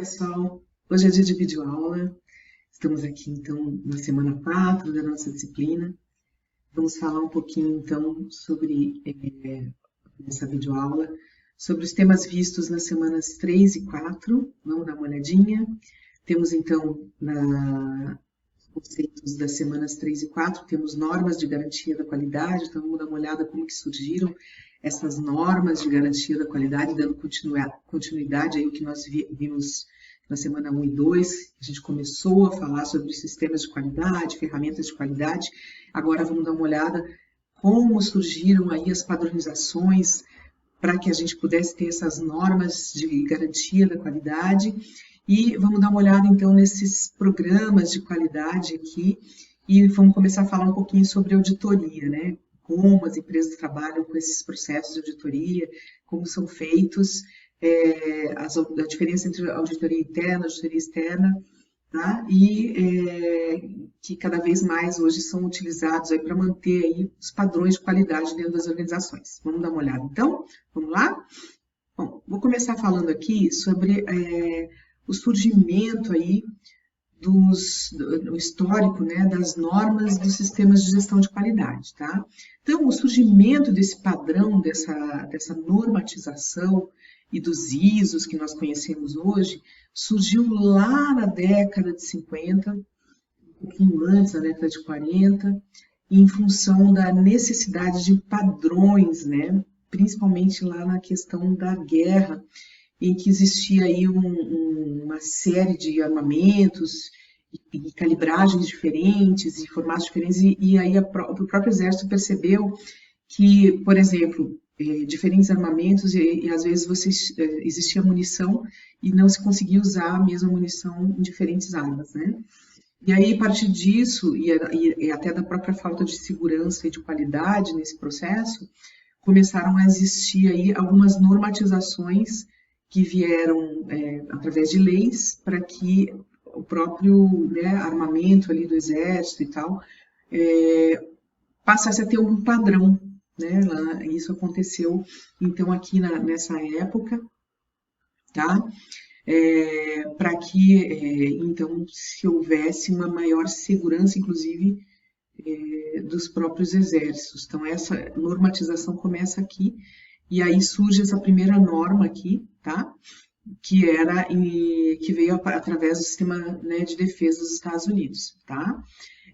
pessoal, hoje é dia de videoaula, estamos aqui então na semana 4 da nossa disciplina. Vamos falar um pouquinho então sobre essa videoaula, sobre os temas vistos nas semanas 3 e 4, vamos dar uma olhadinha. Temos então os conceitos das semanas 3 e 4, temos normas de garantia da qualidade, então vamos dar uma olhada como que surgiram essas normas de garantia da qualidade, dando continuidade aí o que nós vimos na semana 1 e 2, a gente começou a falar sobre sistemas de qualidade, ferramentas de qualidade, agora vamos dar uma olhada como surgiram aí as padronizações para que a gente pudesse ter essas normas de garantia da qualidade, e vamos dar uma olhada então nesses programas de qualidade aqui, e vamos começar a falar um pouquinho sobre auditoria, né? Como as empresas trabalham com esses processos de auditoria, como são feitos, a diferença entre auditoria interna e auditoria externa, tá? E que cada vez mais hoje são utilizados para manter aí os padrões de qualidade dentro das organizações. Vamos dar uma olhada então? Vamos lá? Bom, vou começar falando aqui sobre o surgimento aí do histórico, né, das normas dos sistemas de gestão de qualidade, tá? Então, o surgimento desse padrão, dessa normatização e dos ISOs que nós conhecemos hoje, surgiu lá na década de 50, um pouquinho antes da década de 40, em função da necessidade de padrões, né, principalmente lá na questão da guerra, em que existia aí uma série de armamentos e calibragens diferentes e formatos diferentes, e aí o próprio exército percebeu que, por exemplo, diferentes armamentos e às vezes existia munição e não se conseguia usar a mesma munição em diferentes armas, né? E aí, a partir disso, e até da própria falta de segurança e de qualidade nesse processo, começaram a existir aí algumas normatizações que vieram através de leis para que o próprio, né, armamento ali do exército e tal passasse a ter um padrão, né? Isso aconteceu então aqui nessa época, tá? Para que então se houvesse uma maior segurança, inclusive dos próprios exércitos. Então essa normatização começa aqui. E aí surge essa primeira norma aqui, tá? Que veio através do sistema, né, de defesa dos Estados Unidos, tá?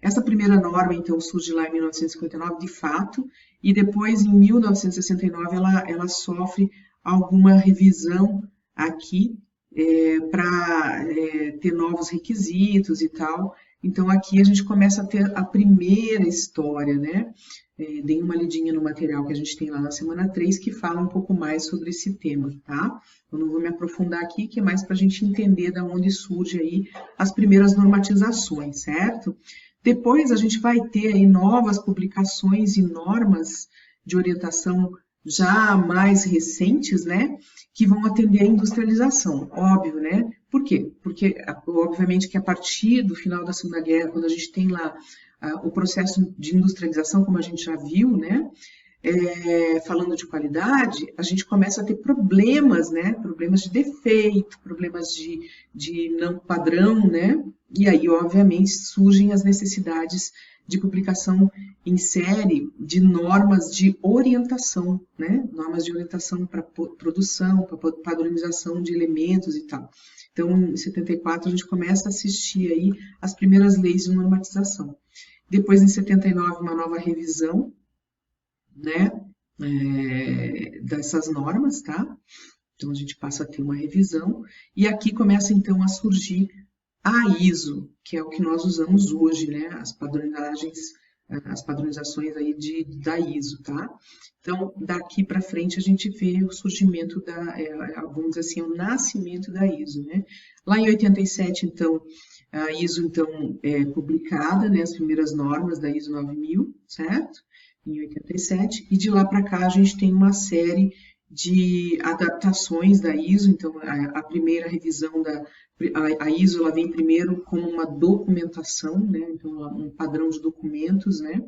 Essa primeira norma, então, surge lá em 1959, de fato, e depois, em 1969, ela sofre alguma revisão aqui para ter novos requisitos e tal. Então, aqui a gente começa a ter a primeira história, né? Dei uma lidinha no material que a gente tem lá na semana 3, que fala um pouco mais sobre esse tema, tá? Eu não vou me aprofundar aqui, que é mais para a gente entender de onde surge aí as primeiras normatizações, certo? Depois a gente vai ter aí novas publicações e normas de orientação já mais recentes, né? Que vão atender a industrialização, óbvio, né? Por quê? Porque, obviamente, que a partir do final da Segunda Guerra, quando a gente tem lá o processo de industrialização, como a gente já viu, né? Falando de qualidade, a gente começa a ter problemas, né? Problemas de defeito, problemas de não padrão, né? E aí, obviamente, surgem as necessidades de publicação em série de normas de orientação, né? Normas de orientação para produção, para padronização de elementos e tal. Então, em 74, a gente começa a assistir aí as primeiras leis de normatização. Depois, em 79, uma nova revisão, né, dessas normas, tá? Então, a gente passa a ter uma revisão. E aqui começa, então, a surgir a ISO, que é o que nós usamos hoje, né? As padronizações aí da ISO, tá? Então, daqui para frente a gente vê o surgimento vamos dizer assim, o nascimento da ISO, né? Lá em 87, então, a ISO, então, é publicada, né? As primeiras normas da ISO 9000, certo? Em 87, e de lá para cá a gente tem uma série de adaptações da ISO. Então, a primeira revisão a ISO, ela vem primeiro como uma documentação, né? Então, um padrão de documentos, né?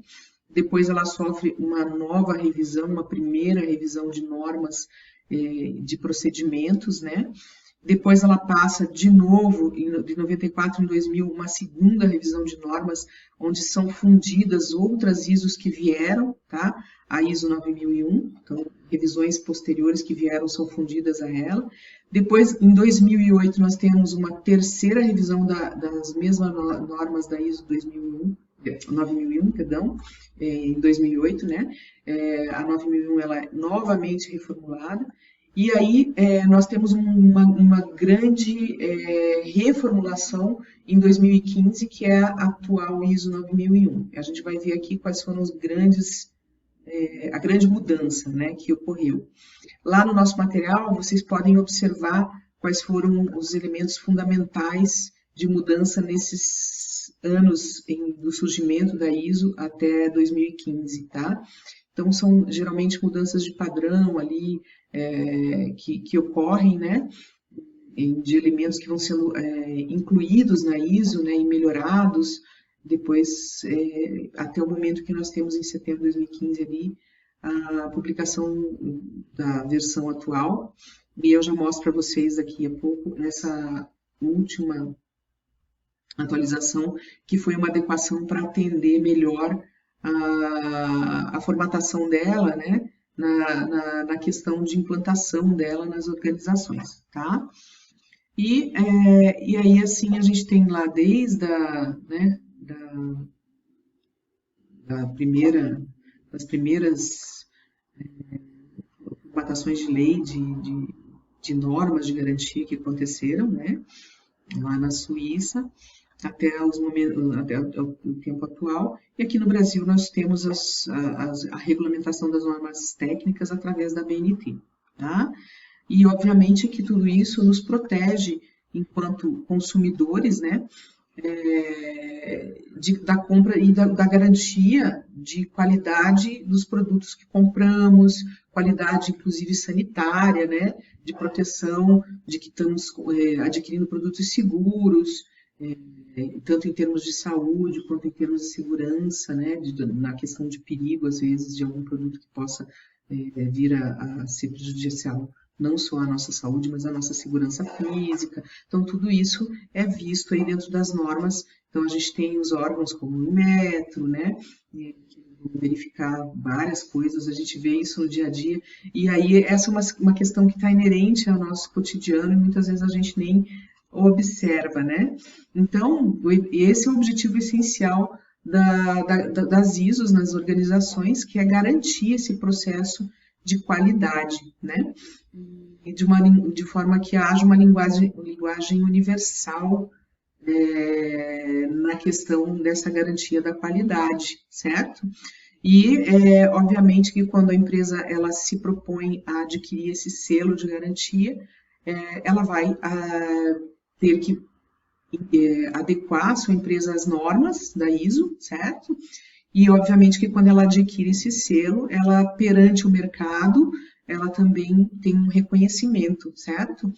Depois ela sofre uma nova revisão, uma primeira revisão de normas de procedimentos, né? Depois ela passa de novo, de 94 em 2000, uma segunda revisão de normas, onde são fundidas outras ISOs que vieram, tá? A ISO 9001, então revisões posteriores que vieram são fundidas a ela. Depois, em 2008, nós temos uma terceira revisão das mesmas normas da ISO 9001, perdão, em 2008, né? A 9001 ela é novamente reformulada. E aí nós temos uma grande reformulação em 2015, que é a atual ISO 9001. A gente vai ver aqui quais foram os a grande mudança, né, que ocorreu. Lá no nosso material, vocês podem observar quais foram os elementos fundamentais de mudança nesses anos do surgimento da ISO até 2015, tá? Então, são geralmente mudanças de padrão ali, que ocorrem, né, de elementos que vão sendo incluídos na ISO, né, e melhorados depois, até o momento que nós temos em setembro de 2015 ali, a publicação da versão atual, e eu já mostro para vocês daqui a pouco essa última atualização, que foi uma adequação para atender melhor a formatação dela, né, na questão de implantação dela nas organizações, tá? E aí, assim, a gente tem lá desde das primeiras formatações de lei, de normas de garantia que aconteceram, né, lá na Suíça, até o tempo atual. E aqui no Brasil nós temos a regulamentação das normas técnicas através da BNT, tá? E, obviamente, que tudo isso nos protege enquanto consumidores, né, da compra e da garantia de qualidade dos produtos que compramos, qualidade, inclusive, sanitária, né, de proteção, de que estamos adquirindo produtos seguros, tanto em termos de saúde quanto em termos de segurança, né, na questão de perigo, às vezes, de algum produto que possa vir a ser prejudicial, não só a nossa saúde, mas a nossa segurança física. Então, tudo isso é visto aí dentro das normas. Então, a gente tem os órgãos como o Inmetro, né, que vão verificar várias coisas, a gente vê isso no dia a dia, e aí essa é uma questão que está inerente ao nosso cotidiano e muitas vezes a gente nem observa, né? Então, esse é o objetivo essencial das ISOs nas organizações, que é garantir esse processo de qualidade, né? E de forma que haja uma linguagem universal na questão dessa garantia da qualidade, certo? E, obviamente, que quando a empresa ela se propõe a adquirir esse selo de garantia, ela vai ter que adequar a sua empresa às normas da ISO, certo? E, obviamente, que quando ela adquire esse selo, ela, perante o mercado, ela também tem um reconhecimento, certo?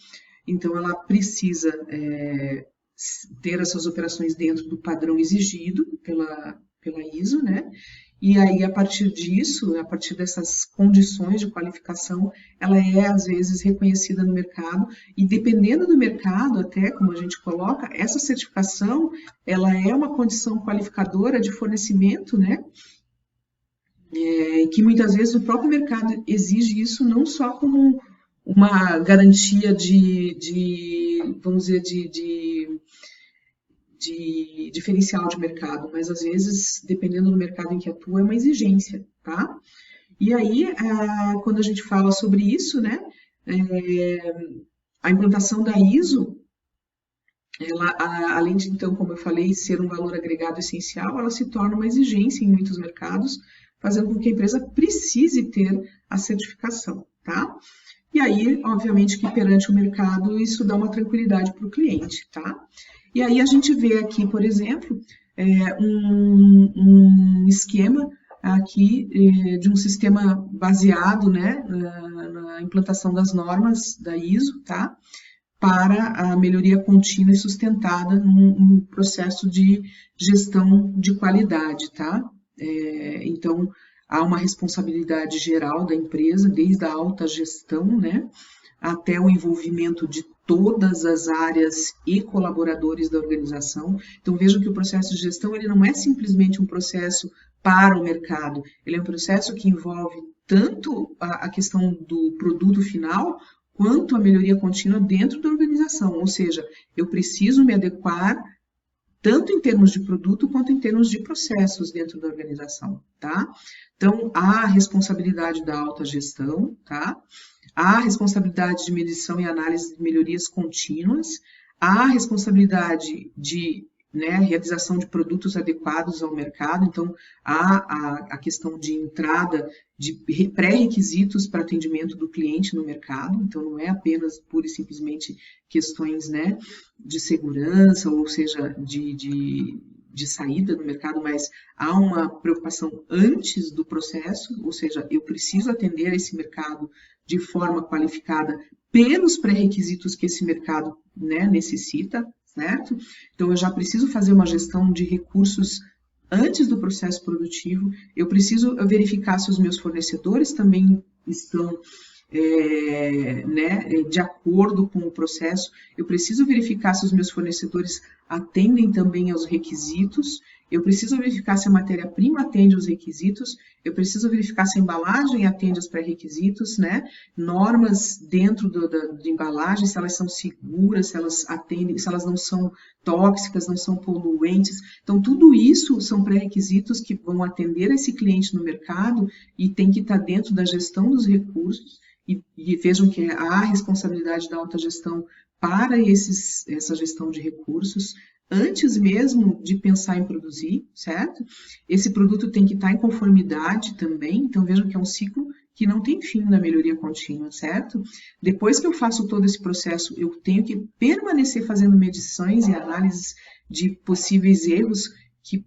Então, ela precisa ter as suas operações dentro do padrão exigido pela ISO, né? E aí, a partir disso, a partir dessas condições de qualificação, ela é, às vezes, reconhecida no mercado, e dependendo do mercado, até como a gente coloca, essa certificação, ela é uma condição qualificadora de fornecimento, né? Que muitas vezes o próprio mercado exige isso não só como uma garantia vamos dizer, de diferencial de mercado, mas às vezes, dependendo do mercado em que atua, é uma exigência, tá? E aí, quando a gente fala sobre isso, né, a implantação da ISO, ela, além de, então, como eu falei, ser um valor agregado essencial, ela se torna uma exigência em muitos mercados, fazendo com que a empresa precise ter a certificação, tá? E aí, obviamente, que perante o mercado, isso dá uma tranquilidade para o cliente, tá? E aí a gente vê aqui, por exemplo, um esquema aqui de um sistema baseado, né, na implantação das normas da ISO, tá? Para a melhoria contínua e sustentada num processo de gestão de qualidade, tá? Então, há uma responsabilidade geral da empresa, desde a alta gestão, né, até o envolvimento de todas as áreas e colaboradores da organização. Então, vejam que o processo de gestão ele não é simplesmente um processo para o mercado, ele é um processo que envolve tanto a questão do produto final, quanto a melhoria contínua dentro da organização, ou seja, eu preciso me adequar tanto em termos de produto quanto em termos de processos dentro da organização, tá? Então, há a responsabilidade da autogestão, tá? Há a responsabilidade de medição e análise de melhorias contínuas, há a responsabilidade de realização de produtos adequados ao mercado, então há a questão de entrada de pré-requisitos para atendimento do cliente no mercado, então não é apenas pura e simplesmente questões de segurança, ou seja, de saída do mercado, mas há uma preocupação antes do processo, ou seja, eu preciso atender esse mercado de forma qualificada pelos pré-requisitos que esse mercado necessita, certo? Então, eu já preciso fazer uma gestão de recursos antes do processo produtivo, eu preciso verificar se os meus fornecedores também estão de acordo com o processo, eu preciso verificar se os meus fornecedores atendem também aos requisitos, eu preciso verificar se a matéria-prima atende aos requisitos, eu preciso verificar se a embalagem atende aos pré-requisitos, normas dentro de embalagem, se elas são seguras, se elas atendem, se elas não são tóxicas, não são poluentes. Então, tudo isso são pré-requisitos que vão atender esse cliente no mercado e tem que estar dentro da gestão dos recursos. E vejam que há a responsabilidade da autogestão para essa gestão de recursos, antes mesmo de pensar em produzir, certo? Esse produto tem que estar em conformidade também, então vejam que é um ciclo que não tem fim na melhoria contínua, certo? Depois que eu faço todo esse processo, eu tenho que permanecer fazendo medições e análises de possíveis erros que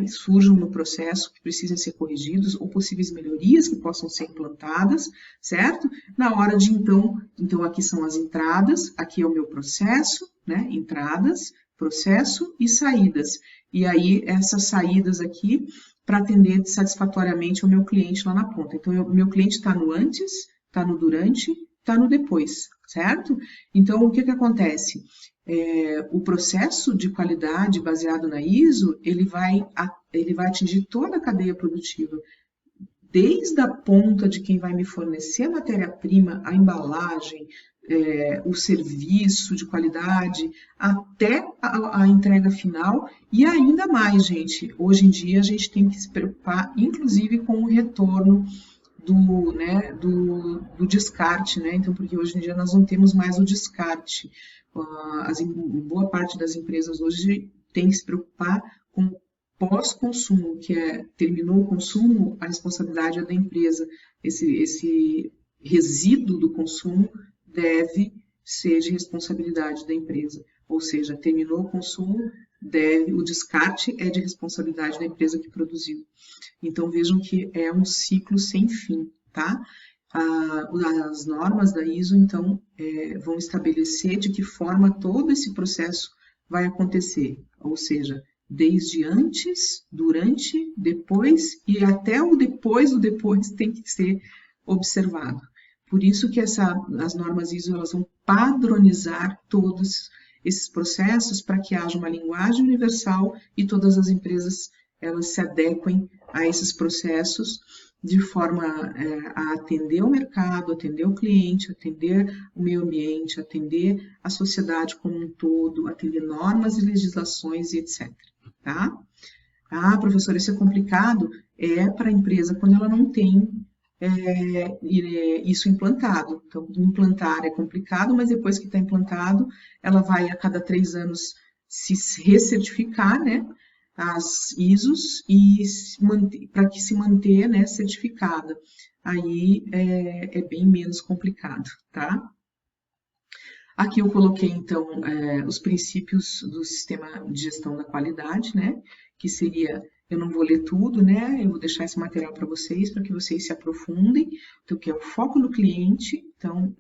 surjam no processo, que precisem ser corrigidos, ou possíveis melhorias que possam ser implantadas, certo? Na hora de, então aqui são as entradas, aqui é o meu processo, entradas, processo e saídas. E aí, essas saídas aqui, para atender satisfatoriamente o meu cliente lá na ponta. Então, o meu cliente está no antes, está no durante, está no depois, certo? Então, o que acontece? O processo de qualidade baseado na ISO, ele vai atingir toda a cadeia produtiva, desde a ponta de quem vai me fornecer a matéria-prima, a embalagem, o serviço de qualidade, até a entrega final, e ainda mais, gente, hoje em dia a gente tem que se preocupar, inclusive, com o retorno do descarte, então, porque hoje em dia nós não temos mais o descarte. Boa parte das empresas hoje tem que se preocupar com pós-consumo, que terminou o consumo, a responsabilidade é da empresa. Esse resíduo do consumo deve ser de responsabilidade da empresa. Ou seja, terminou o consumo, o descarte é de responsabilidade da empresa que produziu. Então, vejam que é um ciclo sem fim, tá? As normas da ISO, então, vão estabelecer de que forma todo esse processo vai acontecer. Ou seja, desde antes, durante, depois e até o depois do depois tem que ser observado. Por isso que as normas ISO elas vão padronizar todos esses processos para que haja uma linguagem universal e todas as empresas elas se adequem a esses processos de forma a atender o mercado, atender o cliente, atender o meio ambiente, atender a sociedade como um todo, atender normas e legislações e etc. Tá? Ah, professora, isso é complicado? É para a empresa quando ela não tem isso implantado. Então, implantar é complicado, mas depois que está implantado, ela vai a cada 3 anos se recertificar, as ISOs e para que se manter, certificada. Aí é bem menos complicado, tá? Aqui eu coloquei, então, os princípios do sistema de gestão da qualidade, que seria, eu não vou ler tudo, eu vou deixar esse material para vocês que vocês se aprofundem, então, que é o foco no cliente, então,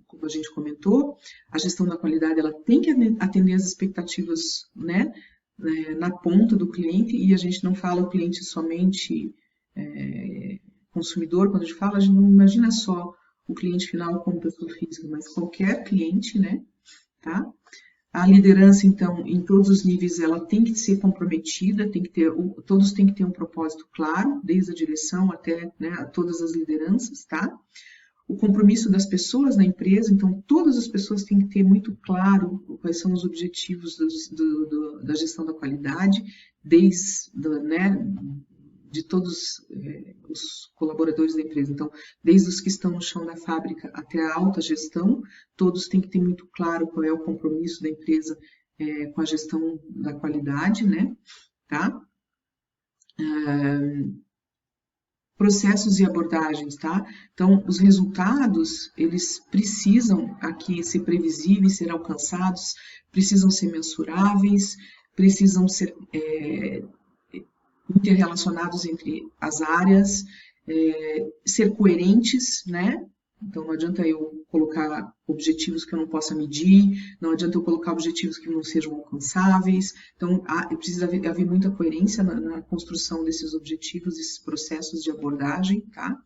como a gente comentou, a gestão da qualidade, ela tem que atender as expectativas, na ponta do cliente, e a gente não fala o cliente somente consumidor, quando a gente fala, a gente não imagina só o cliente final como pessoa física, mas qualquer cliente, né? Tá? A liderança, então, em todos os níveis, ela tem que ser comprometida, todos têm que ter um propósito claro, desde a direção até, né, a todas as lideranças, tá? O compromisso das pessoas na empresa, então todas as pessoas têm que ter muito claro quais são os objetivos da gestão da qualidade, né, de todos os colaboradores da empresa. Então, desde os que estão no chão da fábrica até a alta gestão, todos têm que ter muito claro qual é o compromisso da empresa com a gestão da qualidade, né, tá? Processos e abordagens, tá? Então, os resultados, eles precisam aqui ser previsíveis, ser alcançados, precisam ser mensuráveis, precisam ser interrelacionados entre as áreas, ser coerentes, né? Então, não adianta eu colocar objetivos que eu não possa medir, não adianta eu colocar objetivos que não sejam alcançáveis. Então, precisa haver muita coerência na construção desses objetivos, desses processos de abordagem, tá?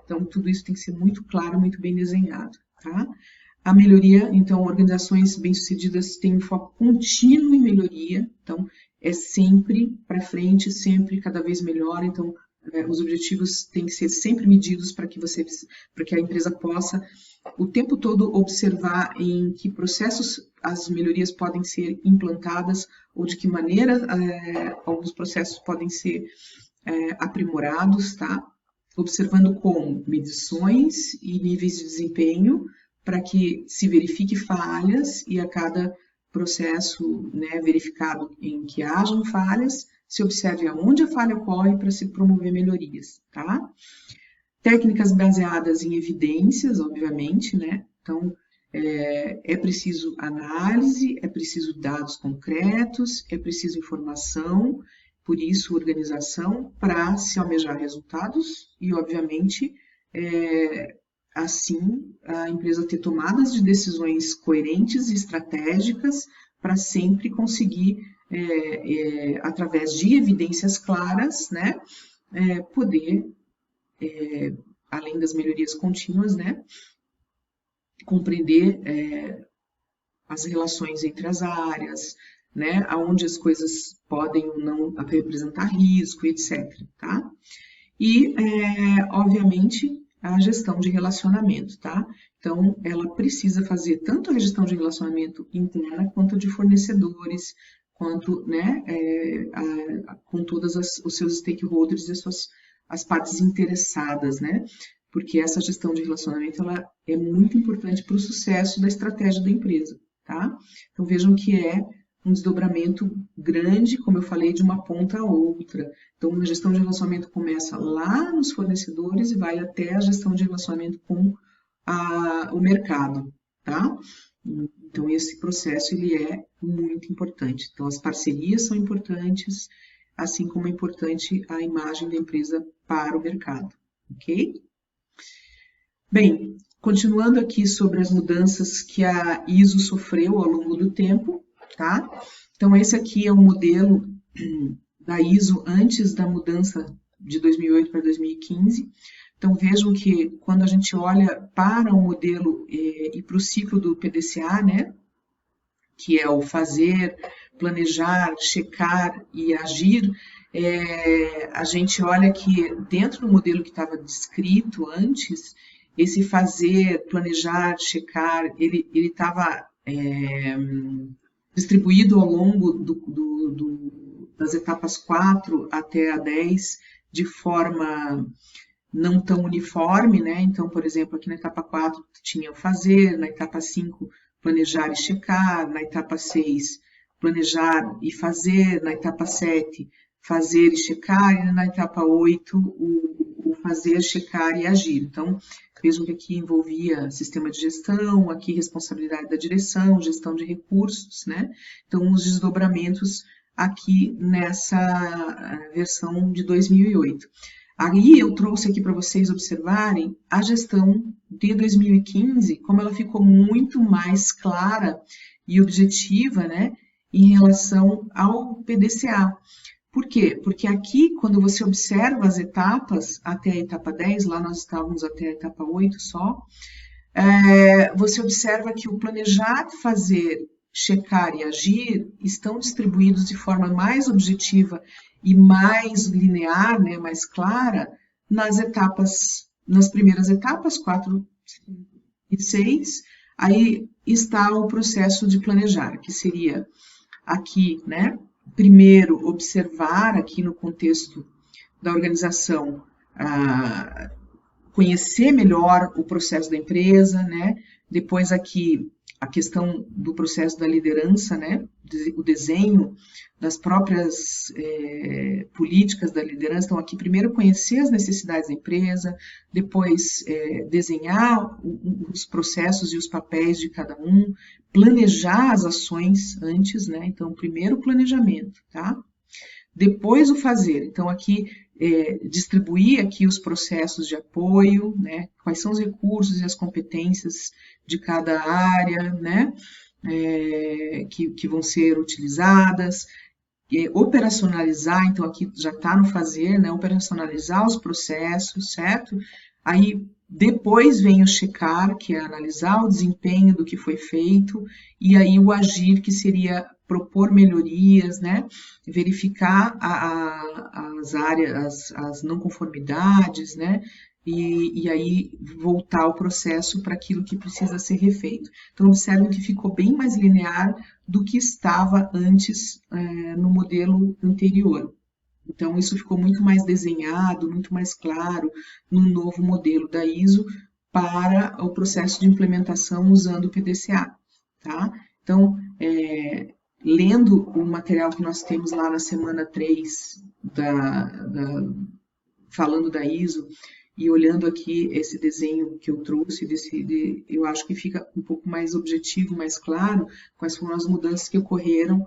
Então, tudo isso tem que ser muito claro, muito bem desenhado, tá? A melhoria, então, organizações bem-sucedidas têm um foco contínuo em melhoria, então, é sempre para frente, sempre cada vez melhor, então, os objetivos têm que ser sempre medidos para que a empresa possa o tempo todo observar em que processos as melhorias podem ser implantadas ou de que maneira alguns processos podem ser aprimorados, tá? Observando como medições e níveis de desempenho para que se verifique falhas e a cada processo, né, verificado em que hajam falhas, se observe aonde a falha ocorre para se promover melhorias, tá? Técnicas baseadas em evidências, obviamente, né? Então, é preciso análise, é preciso dados concretos, é preciso informação, por isso organização, para se almejar resultados e, obviamente, assim, a empresa ter tomadas de decisões coerentes e estratégicas para sempre conseguir através de evidências claras, né, poder, além das melhorias contínuas, né, compreender as relações entre as áreas, né, aonde as coisas podem ou não representar risco, etc. Tá? E, obviamente, a gestão de relacionamento, tá? Então, ela precisa fazer tanto a gestão de relacionamento interna quanto de fornecedores, quanto, né, com todos os seus stakeholders e as partes interessadas, né? Porque essa gestão de relacionamento, ela é muito importante para o sucesso da estratégia da empresa, tá? Então, vejam que é um desdobramento grande, como eu falei, de uma ponta a outra. Então, a gestão de relacionamento começa lá nos fornecedores e vai até a gestão de relacionamento com o mercado, tá? Então, esse processo, ele é muito importante. Então, as parcerias são importantes, assim como é importante a imagem da empresa para o mercado, ok? Bem, continuando aqui sobre as mudanças que a ISO sofreu ao longo do tempo, tá? Então, esse aqui é o modelo da ISO antes da mudança de 2008 para 2015. Então, vejam que quando a gente olha para o modelo e para o ciclo do PDCA, né, que é o fazer, planejar, checar e agir, a gente olha que dentro do modelo que estava descrito antes, esse fazer, planejar, checar, ele estava distribuído ao longo das etapas 4 até a 10 de forma não tão uniforme, né? Então, por exemplo, aqui na etapa 4 tinha o fazer, na etapa 5 planejar e checar, na etapa 6 planejar e fazer, na etapa 7 fazer e checar, e na etapa 8 o fazer, checar e agir. Então, vejam que aqui envolvia sistema de gestão, aqui responsabilidade da direção, gestão de recursos, né? Então, os desdobramentos aqui nessa versão de 2008. Aí eu trouxe aqui para vocês observarem a gestão de 2015, como ela ficou muito mais clara e objetiva, né, em relação ao PDCA. Por quê? Porque aqui, quando você observa as etapas, até a etapa 10, lá nós estávamos até a etapa 8 só, você observa que o planejar, fazer, checar e agir estão distribuídos de forma mais objetiva e mais linear, né, mais clara, nas primeiras etapas, 4 e 6, aí está o processo de planejar, que seria aqui, né, primeiro observar aqui no contexto da organização, conhecer melhor o processo da empresa, né? Depois aqui a questão do processo da liderança, né? O desenho das próprias políticas da liderança. Então, aqui primeiro conhecer as necessidades da empresa, depois desenhar os processos e os papéis de cada um, planejar as ações antes, né? Então, primeiro o planejamento, tá? Depois o fazer. Então, aqui distribuir aqui os processos de apoio, né? Quais são os recursos e as competências de cada área, né? Que vão ser utilizadas, operacionalizar, então aqui já está no fazer, né? Operacionalizar os processos, certo? Aí depois vem o checar, que é analisar o desempenho do que foi feito, e aí o agir, que seria propor melhorias, né? Verificar as áreas, as não conformidades, né? E aí voltar o processo para aquilo que precisa ser refeito. Então, observem que ficou bem mais linear do que estava antes no modelo anterior. Então, isso ficou muito mais desenhado, muito mais claro no novo modelo da ISO para o processo de implementação usando o PDCA, tá? Então, lendo o material que nós temos lá na semana 3, falando da ISO, e olhando aqui esse desenho que eu trouxe, eu acho que fica um pouco mais objetivo, mais claro, quais foram as mudanças que ocorreram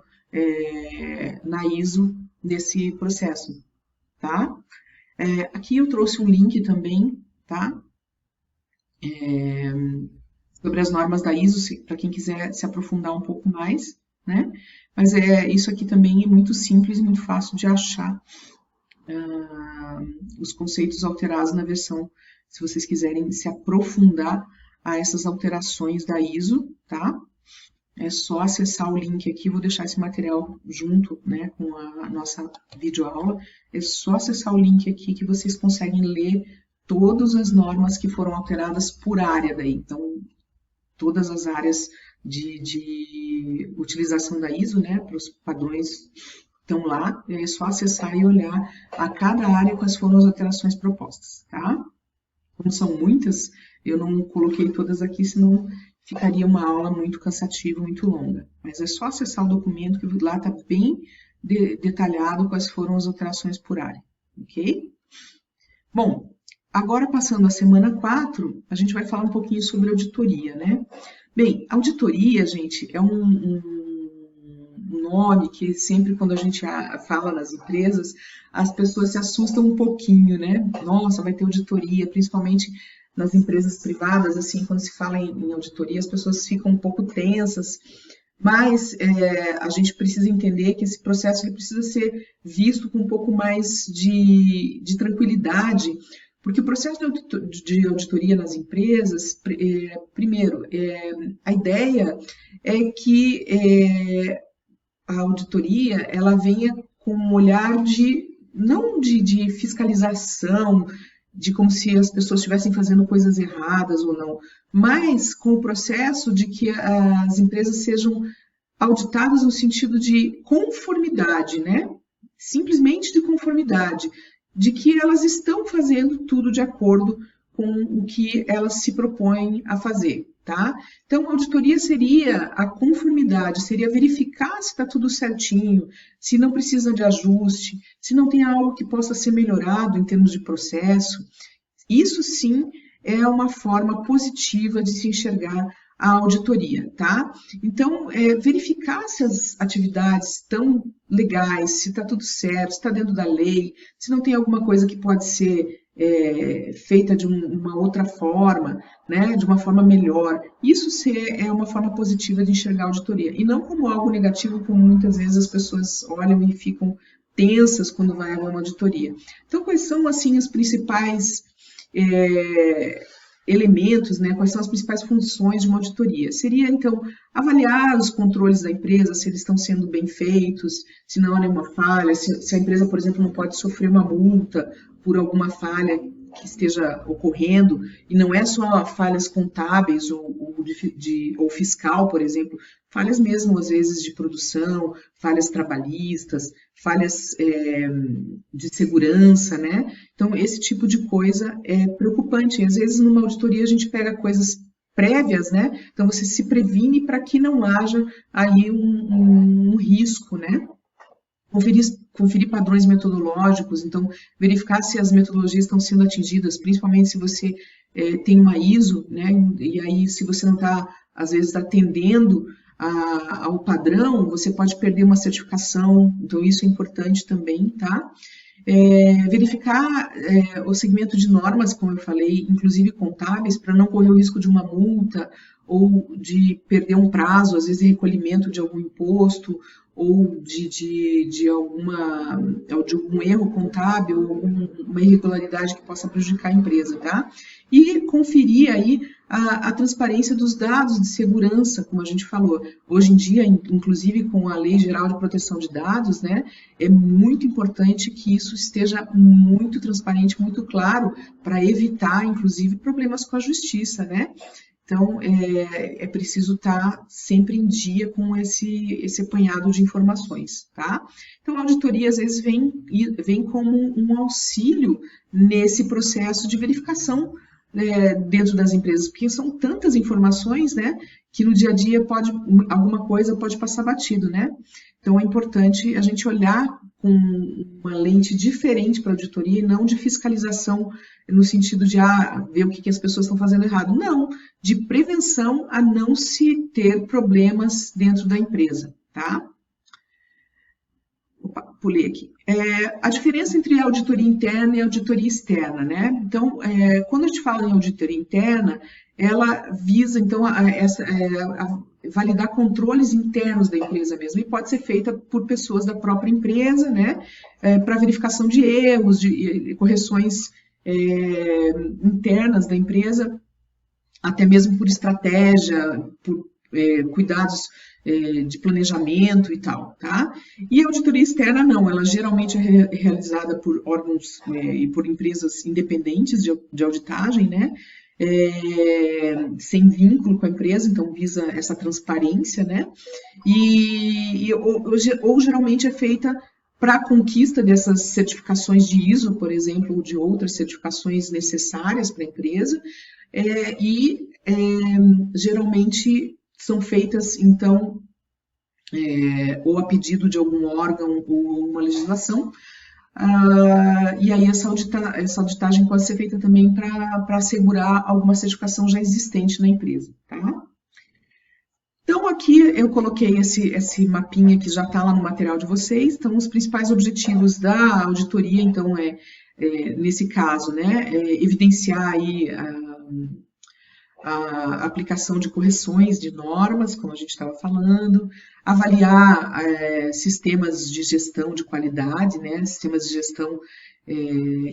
na ISO nesse processo, tá? Aqui eu trouxe um link também, tá? Sobre as normas da ISO, para quem quiser se aprofundar um pouco mais, né? Mas isso aqui também é muito simples e muito fácil de achar os conceitos alterados na versão, se vocês quiserem se aprofundar a essas alterações da ISO, tá? É só acessar o link aqui, vou deixar esse material junto, né, com a nossa videoaula. É só acessar o link aqui que vocês conseguem ler todas as normas que foram alteradas por área daí. Então, todas as áreas de utilização da ISO, né, para os padrões estão lá, é só acessar e olhar a cada área quais foram as alterações propostas, tá? Como são muitas, eu não coloquei todas aqui, senão ficaria uma aula muito cansativa, muito longa. Mas é só acessar o documento, que lá está bem detalhado quais foram as alterações por área, ok? Bom, agora passando a semana 4, a gente vai falar um pouquinho sobre auditoria, né? Bem, auditoria, gente, é um nome que sempre quando a gente fala nas empresas, as pessoas se assustam um pouquinho, né? Nossa, vai ter auditoria, principalmente nas empresas privadas, assim, quando se fala em auditoria, as pessoas ficam um pouco tensas, mas a gente precisa entender que esse processo ele precisa ser visto com um pouco mais de tranquilidade, porque o processo de auditoria nas empresas, primeiro, a ideia é que a auditoria ela venha com um olhar não de fiscalização, de como se as pessoas estivessem fazendo coisas erradas ou não, mas com o processo de que as empresas sejam auditadas no sentido de conformidade, né? Simplesmente de conformidade, de que elas estão fazendo tudo de acordo com o que elas se propõem a fazer, tá? Então, a auditoria seria a conformidade, seria verificar se está tudo certinho, se não precisa de ajuste, se não tem algo que possa ser melhorado em termos de processo. Isso sim é uma forma positiva de se enxergar a auditoria, tá? Então, verificar se as atividades estão legais, se está tudo certo, se está dentro da lei, se não tem alguma coisa que pode ser feita de uma outra forma, né, de uma forma melhor. Isso é uma forma positiva de enxergar a auditoria, e não como algo negativo, como muitas vezes as pessoas olham e ficam tensas quando vai a uma auditoria. Então, quais são, assim, os principais elementos, né? Quais são as principais funções de uma auditoria? Seria, então, avaliar os controles da empresa, se eles estão sendo bem feitos, se não há nenhuma falha, se a empresa, por exemplo, não pode sofrer uma multa por alguma falha que esteja ocorrendo, e não é só falhas contábeis ou fiscal, por exemplo, falhas mesmo, às vezes, de produção, falhas trabalhistas, falhas de segurança, né? Então, esse tipo de coisa é preocupante. E, às vezes, numa auditoria, a gente pega coisas prévias, né? Então, você se previne para que não haja aí um risco, né? Conferir padrões metodológicos, então verificar se as metodologias estão sendo atingidas, principalmente se você tem uma ISO, né? E aí se você não está, às vezes, atendendo ao padrão, você pode perder uma certificação, então isso é importante também, tá? Verificar o segmento de normas, como eu falei, inclusive contábeis, para não correr o risco de uma multa ou de perder um prazo, às vezes de recolhimento de algum imposto ou de algum erro contábil, ou uma irregularidade que possa prejudicar a empresa, tá? E conferir aí a transparência dos dados de segurança, como a gente falou. Hoje em dia, inclusive com a Lei Geral de Proteção de Dados, né, é muito importante que isso esteja muito transparente, muito claro, para evitar, inclusive, problemas com a justiça, né? Então, é preciso estar sempre em dia com esse apanhado de informações, tá? Então, a auditoria, às vezes, vem como um auxílio nesse processo de verificação dentro das empresas, porque são tantas informações, né, que no dia a dia alguma coisa pode passar batido, né? Então, é importante a gente olhar com uma lente diferente para a auditoria e não de fiscalização no sentido de ver o que as pessoas estão fazendo errado. Não, de prevenção a não se ter problemas dentro da empresa, tá? Opa, pulei aqui. A diferença entre a auditoria interna e a auditoria externa, né? Então, quando a gente fala em auditoria interna, ela visa, então, a validar controles internos da empresa mesmo, e pode ser feita por pessoas da própria empresa, né? Para verificação de erros, de correções internas da empresa, até mesmo por estratégia, por cuidados de planejamento e tal, tá? E a auditoria externa não, ela geralmente é realizada por órgãos e por empresas independentes de auditagem, né? Sem vínculo com a empresa, então visa essa transparência, né? Ou geralmente é feita para a conquista dessas certificações de ISO, por exemplo, ou de outras certificações necessárias para a empresa, geralmente são feitas, então, ou a pedido de algum órgão ou uma legislação, e aí essa auditagem pode ser feita também para assegurar alguma certificação já existente na empresa, tá? Então, aqui eu coloquei esse mapinha que já está lá no material de vocês. Então, os principais objetivos da auditoria, então, nesse caso, né, evidenciar aí a aplicação de correções de normas, como a gente estava falando, avaliar sistemas de gestão de qualidade, né, sistemas de gestão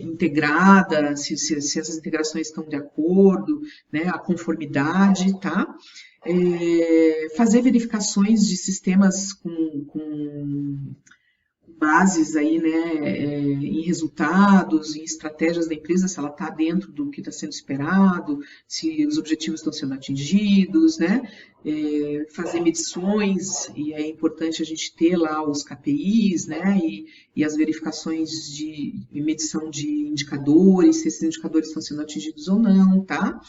integrada, se essas integrações estão de acordo, né, a conformidade, tá? Fazer verificações de sistemas com bases aí, né, em resultados, em estratégias da empresa, se ela está dentro do que está sendo esperado, se os objetivos estão sendo atingidos, né, fazer medições, e é importante a gente ter lá os KPIs, né, e as verificações de medição de indicadores, se esses indicadores estão sendo atingidos ou não, tá?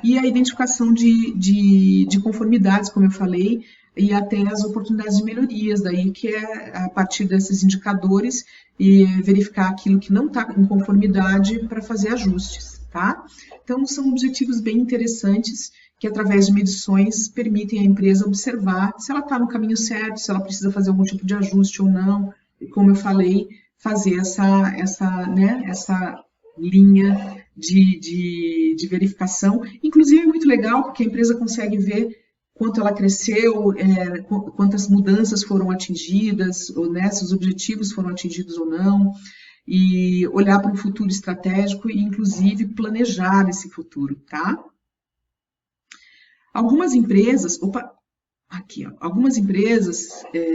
E a identificação de conformidades, como eu falei, e até as oportunidades de melhorias, daí que é a partir desses indicadores e verificar aquilo que não está em conformidade para fazer ajustes, tá? Então, são objetivos bem interessantes que, através de medições, permitem à empresa observar se ela está no caminho certo, se ela precisa fazer algum tipo de ajuste ou não, e como eu falei, fazer essa linha de verificação. Inclusive, é muito legal, porque a empresa consegue ver quanto ela cresceu, quantas mudanças foram atingidas, ou, né, se os objetivos foram atingidos ou não, e olhar para o futuro estratégico e, inclusive, planejar esse futuro, tá? Algumas empresas, aqui, ó, algumas empresas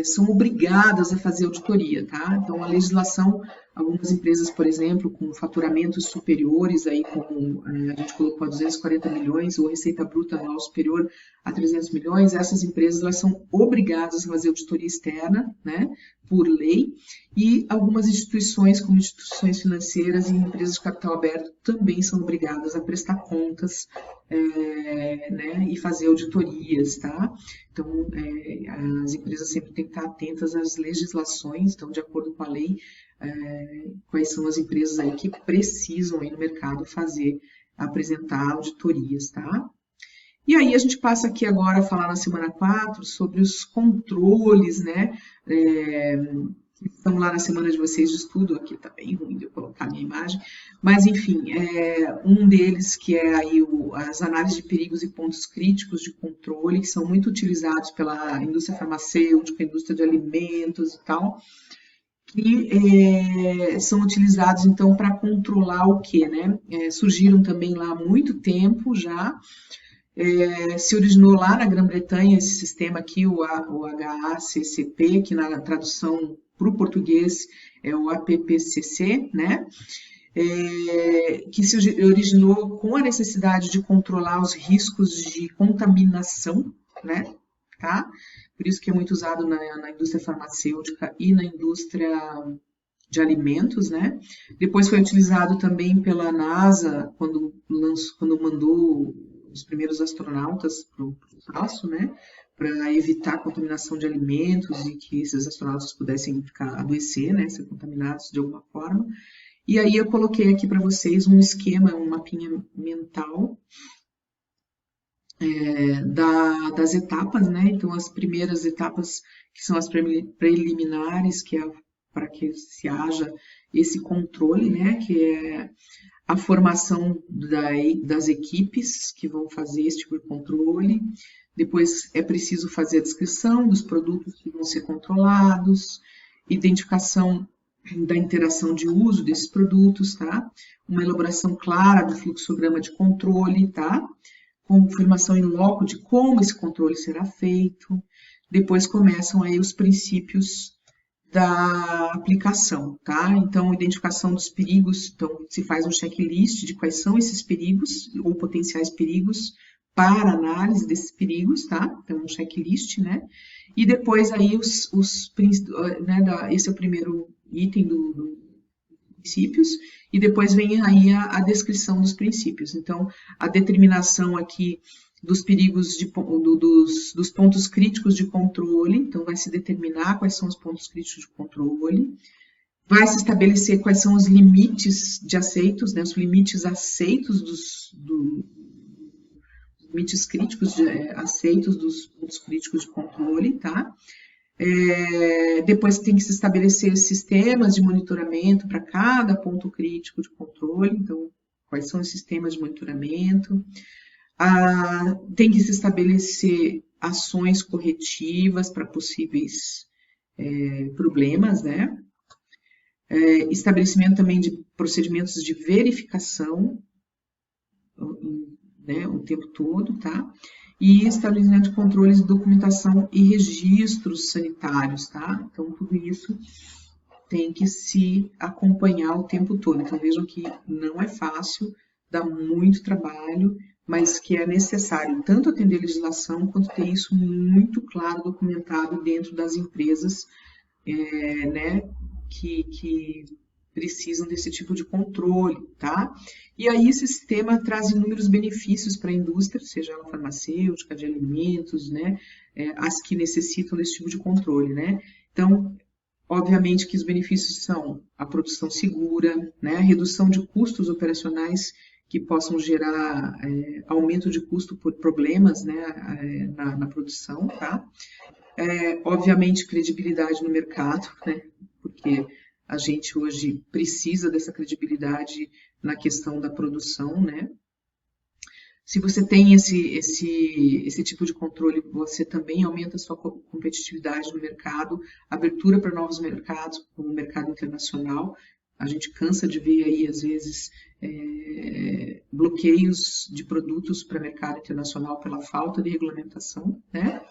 são obrigadas a fazer auditoria, tá? Então, a legislação, algumas empresas, por exemplo, com faturamentos superiores, aí como a gente colocou a 240 milhões, ou receita bruta anual superior a 300 milhões, essas empresas elas são obrigadas a fazer auditoria externa, né, por lei, e algumas instituições, como instituições financeiras e empresas de capital aberto, também são obrigadas a prestar contas, né, e fazer auditorias, tá? Então, as empresas sempre têm que estar atentas às legislações, então, de acordo com a lei, quais são as empresas aí que precisam aí no mercado apresentar auditorias, tá? E aí a gente passa aqui agora a falar na semana 4 sobre os controles, né, que estão lá na semana de vocês de estudo, aqui tá bem ruim de eu colocar a minha imagem, mas enfim, um deles que é aí as análises de perigos e pontos críticos de controle, que são muito utilizados pela indústria farmacêutica, indústria de alimentos e tal, que são utilizados então para controlar o que, né? Surgiram também lá há muito tempo já, se originou lá na Grã-Bretanha esse sistema aqui, o HACCP, que na tradução para o português é o APPCC, né? Que se originou com a necessidade de controlar os riscos de contaminação, né? Tá? Por isso que é muito usado na indústria farmacêutica e na indústria de alimentos, né? Depois foi utilizado também pela NASA quando mandou os primeiros astronautas para o espaço, né? Para evitar a contaminação de alimentos e que esses astronautas pudessem adoecer, né? Ser contaminados de alguma forma. E aí eu coloquei aqui para vocês um esquema, um mapinha mental das etapas, né? Então, as primeiras etapas, que são as preliminares, que é para que se haja esse controle, né? Que é a formação das equipes que vão fazer esse tipo de controle. Depois é preciso fazer a descrição dos produtos que vão ser controlados, identificação da interação de uso desses produtos, tá? Uma elaboração clara do fluxograma de controle, tá? Confirmação em loco de como esse controle será feito. Depois começam aí os princípios da aplicação, tá? Então, identificação dos perigos, então se faz um checklist de quais são esses perigos ou potenciais perigos para análise desses perigos, tá? Então, um checklist, né? E depois aí esse é o primeiro item dos princípios, e depois vem aí a descrição dos princípios. Então, a determinação aqui dos perigos, dos pontos críticos de controle, então vai se determinar quais são os pontos críticos de controle, vai se estabelecer quais são os limites de aceitos, né, os limites aceitos limites críticos aceitos dos pontos críticos de controle, tá? Depois tem que se estabelecer sistemas de monitoramento para cada ponto crítico de controle, então, quais são os sistemas de monitoramento? Tem que se estabelecer ações corretivas para possíveis problemas, né? Estabelecimento também de procedimentos de verificação, né, o tempo todo, tá? E estabelecimento de controles de documentação e registros sanitários, tá? Então, tudo isso tem que se acompanhar o tempo todo. Então, vejam que não é fácil, dá muito trabalho, mas que é necessário tanto atender a legislação, quanto ter isso muito claro documentado dentro das empresas, né, que precisam desse tipo de controle, tá? E aí esse sistema traz inúmeros benefícios para a indústria, seja ela farmacêutica, de alimentos, né, as que necessitam desse tipo de controle, né? Então, obviamente que os benefícios são a produção segura, né, a redução de custos operacionais que possam gerar aumento de custo por problemas, né, na produção, tá? Obviamente, credibilidade no mercado, né, porque a gente hoje precisa dessa credibilidade na questão da produção, né? Se você tem esse tipo de controle, você também aumenta a sua competitividade no mercado, abertura para novos mercados, como o mercado internacional. A gente cansa de ver aí, às vezes, bloqueios de produtos para o mercado internacional pela falta de regulamentação, né?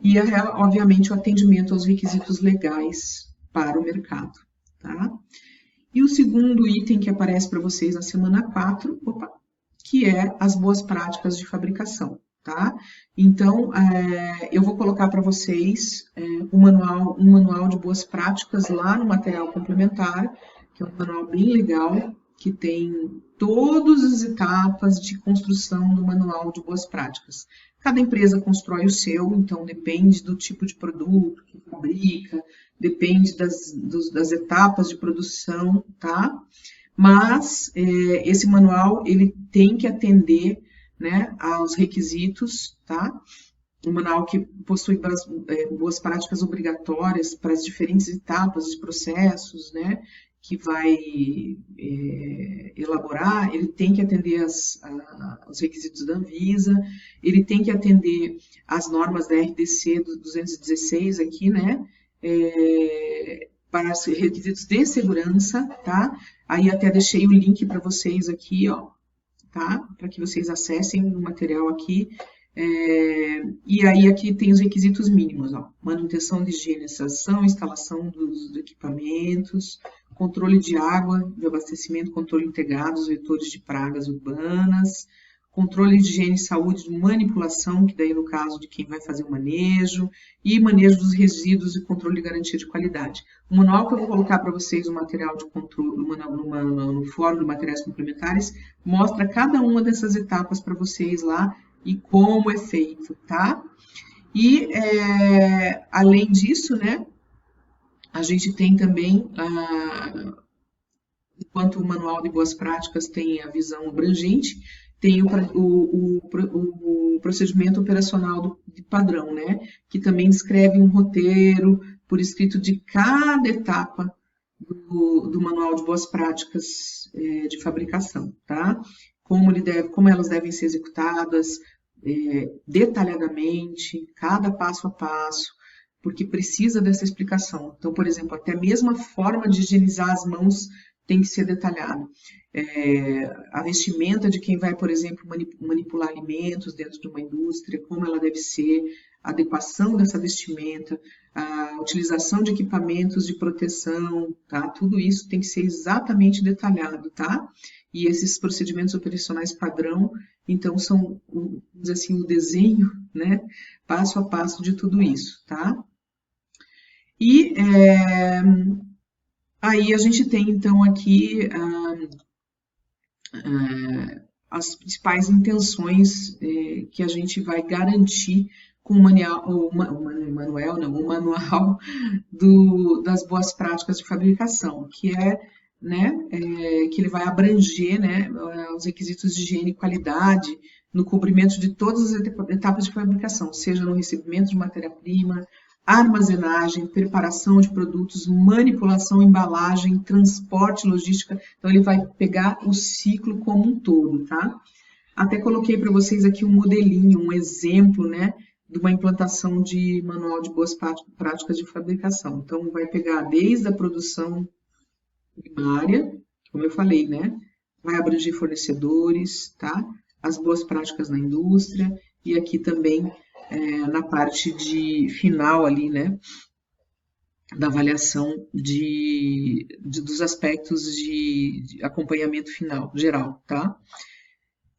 E, obviamente, o atendimento aos requisitos legais para o mercado, tá? E o segundo item que aparece para vocês na semana 4, que é as boas práticas de fabricação, tá? Então, eu vou colocar para vocês um manual de boas práticas lá no material complementar, que é um manual bem legal, que tem todas as etapas de construção do manual de boas práticas. Cada empresa constrói o seu, então depende do tipo de produto que fabrica, depende das etapas de produção, tá? Mas esse manual ele tem que atender, né, aos requisitos, tá? Um manual que possui boas práticas obrigatórias para as diferentes etapas dos processos, né, que vai elaborar, ele tem que atender aos requisitos da Anvisa, ele tem que atender às normas da RDC 216 aqui, né, para os requisitos de segurança, tá? Aí até deixei o link para vocês aqui, ó, tá? Para que vocês acessem o material aqui. E aí aqui tem os requisitos mínimos, ó. Manutenção de higienização, instalação dos equipamentos, controle de água, de abastecimento, controle integrado dos vetores de pragas urbanas, controle de higiene e saúde de manipulação, que daí no caso de quem vai fazer o manejo, e manejo dos resíduos e controle de garantia de qualidade. O manual que eu vou colocar para vocês no material de controle, no fórum de materiais complementares, mostra cada uma dessas etapas para vocês lá e como é feito, tá? E, além disso, né, a gente tem também, enquanto o manual de boas práticas tem a visão abrangente, tem o procedimento operacional de padrão, né? Que também descreve um roteiro por escrito de cada etapa do manual de boas práticas de fabricação, tá? Como elas devem ser executadas detalhadamente, cada passo a passo, porque precisa dessa explicação. Então, por exemplo, até mesmo a forma de higienizar as mãos tem que ser detalhado. A vestimenta de quem vai, por exemplo, manipular alimentos dentro de uma indústria, como ela deve ser, a adequação dessa vestimenta, a utilização de equipamentos de proteção, tá? Tudo isso tem que ser exatamente detalhado, tá? E esses procedimentos operacionais padrão, então, são, vamos dizer assim, o desenho, né? Passo a passo de tudo isso, tá? E aí a gente tem, então, aqui as principais intenções que a gente vai garantir com o manual das boas práticas de fabricação, que que ele vai abranger, né, os requisitos de higiene e qualidade no cumprimento de todas as etapas de fabricação, seja no recebimento de matéria-prima, armazenagem, preparação de produtos, manipulação, embalagem, transporte, logística. Então, ele vai pegar o ciclo como um todo, tá? Até coloquei para vocês aqui um modelinho, um exemplo, né, de uma implantação de manual de boas práticas de fabricação. Então, vai pegar desde a produção primária, como eu falei, né, vai abranger fornecedores, tá? As boas práticas na indústria e aqui também na parte de final ali, né, da avaliação dos aspectos de acompanhamento final, geral, tá?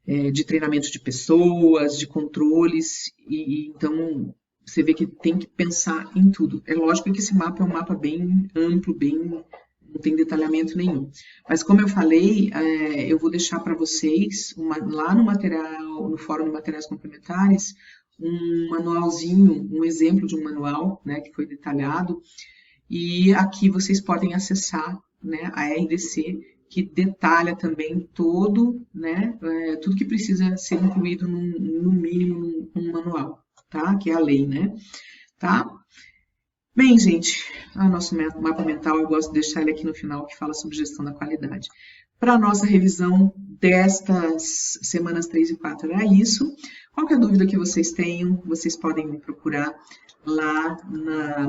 De treinamento de pessoas, de controles, e então você vê que tem que pensar em tudo. É lógico que esse mapa é um mapa bem amplo, não tem detalhamento nenhum. Mas como eu falei, eu vou deixar para vocês, lá no Fórum de Materiais Complementares, um manualzinho, um exemplo de um manual, né, que foi detalhado, e aqui vocês podem acessar, né, a RDC, que detalha também tudo que precisa ser incluído no mínimo num manual, tá? Que é a lei, né? Tá? Bem, gente, o nosso mapa mental, eu gosto de deixar ele aqui no final, que fala sobre gestão da qualidade. Para a nossa revisão destas semanas 3 e 4 era isso. Qualquer dúvida que vocês tenham, vocês podem me procurar lá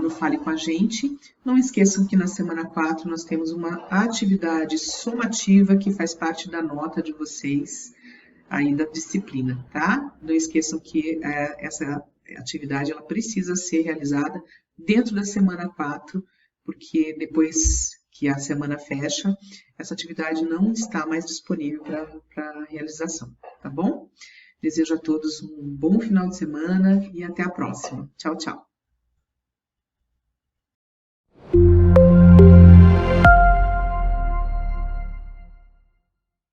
no Fale com a Gente. Não esqueçam que na semana 4 nós temos uma atividade somativa que faz parte da nota de vocês aí da disciplina, tá? Não esqueçam que essa atividade ela precisa ser realizada dentro da semana 4, porque depois que a semana fecha, essa atividade não está mais disponível para realização, tá bom? Desejo a todos um bom final de semana e até a próxima. Tchau, tchau.